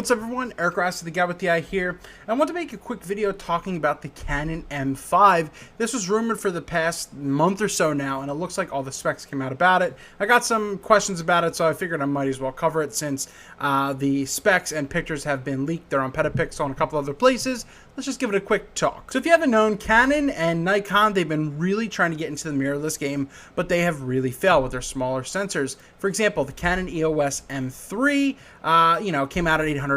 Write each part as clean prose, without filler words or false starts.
What's up everyone, Eric Rossi, the guy with the eye here. I want to make a quick video talking about the Canon M5. This was rumored for the past month or so now, and it looks like all the specs came out about it. I got some questions about it, so I figured I might as well cover it since the specs and pictures have been leaked. They're on Petapixel and a couple other places. Let's just give it a quick talk. So if you haven't known, Canon and Nikon, they've been really trying to get into the mirrorless game, but they have really failed with their smaller sensors. For example, the Canon EOS M3, came out at $800.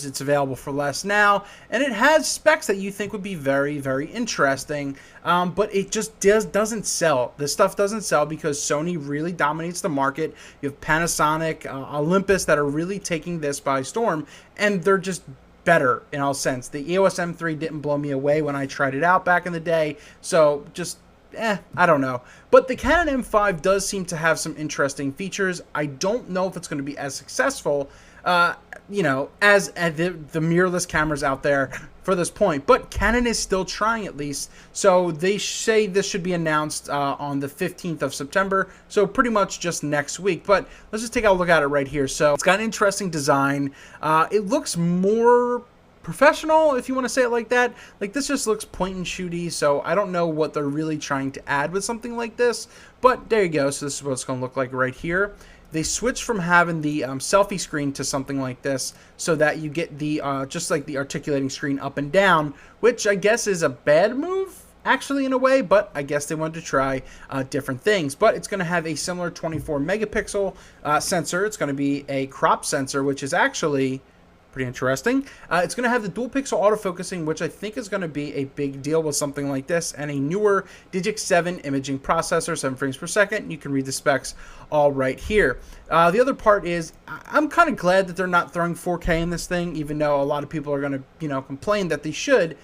It's available for less now, and it has specs that you think would be very, very interesting, but it just doesn't sell. This stuff doesn't sell because Sony really dominates the market. You have Panasonic, Olympus that are really taking this by storm, and they're just better in all sense. The EOS M3 didn't blow me away when I tried it out back in the day, so just I don't know. But the Canon M5 does seem to have some interesting features. I don't know if it's going to be as successful, as the mirrorless cameras out there for this point. But Canon is still trying at least. So they say this should be announced on the 15th of September. So pretty much just next week. But let's just take a look at it right here. So it's got an interesting design. It looks more professional, if you want to say it like that. Like, this just looks point and shooty, so I don't know what they're really trying to add with something like this, but there you go. So this is what it's going to look like right here. They switched from having the selfie screen to something like this, so that you get the just like the articulating screen up and down, which I guess is a bad move actually in a way, but I guess they wanted to try different things. But it's going to have a similar 24 megapixel sensor. It's going to be a crop sensor, which is actually pretty interesting. It's going to have the dual pixel autofocusing, which I think is going to be a big deal with something like this, and a newer DIGIC 7 imaging processor, 7 frames per second. You can read the specs all right here. The other part is, I'm kind of glad that they're not throwing 4K in this thing, even though a lot of people are going to, complain that they should.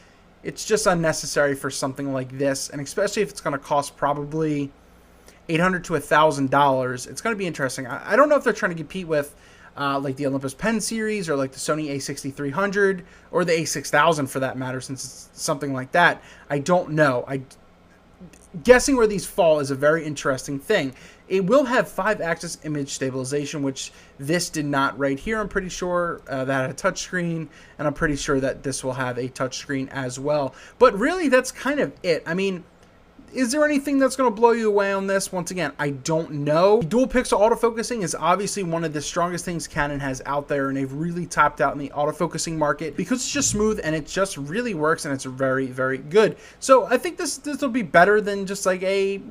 It's just unnecessary for something like this, and especially if it's going to cost probably $800 to $1,000. It's going to be interesting. I don't know if they're trying to compete with like the Olympus Pen series, or like the Sony a6300, or the a6000 for that matter, since it's something like that. I don't know. Guessing where these fall is a very interesting thing. It will have 5-axis image stabilization, which this did not right here. I'm pretty sure that had a touchscreen, and I'm pretty sure that this will have a touchscreen as well. But really, that's kind of it. I mean, is there anything that's going to blow you away on this? Once again, I don't know. Dual pixel autofocusing is obviously one of the strongest things Canon has out there, and they've really topped out in the autofocusing market because it's just smooth and it just really works, and it's very, very good. So I think this will be better than just like a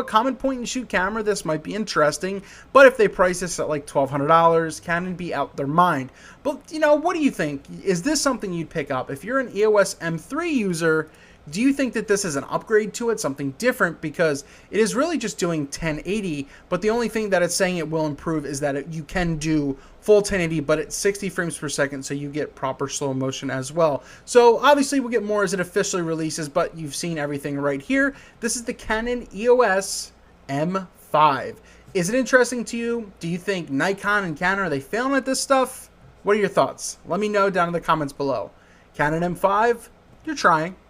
common point and shoot camera. This might be interesting, but if they price this at like $1,200, Canon be out their mind. But what do you think? Is this something you'd pick up if you're an EOS M3 user? Do you think that this is an upgrade to it, something different? Because it is really just doing 1080, but the only thing that it's saying it will improve is that you can do full 1080, but at 60 frames per second, so you get proper slow motion as well. So obviously we'll get more as it officially releases, but you've seen everything right here. This is the Canon EOS M5. Is it interesting to you? Do you think Nikon and Canon, are they failing at this stuff? What are your thoughts? Let me know down in the comments below. Canon M5, you're trying.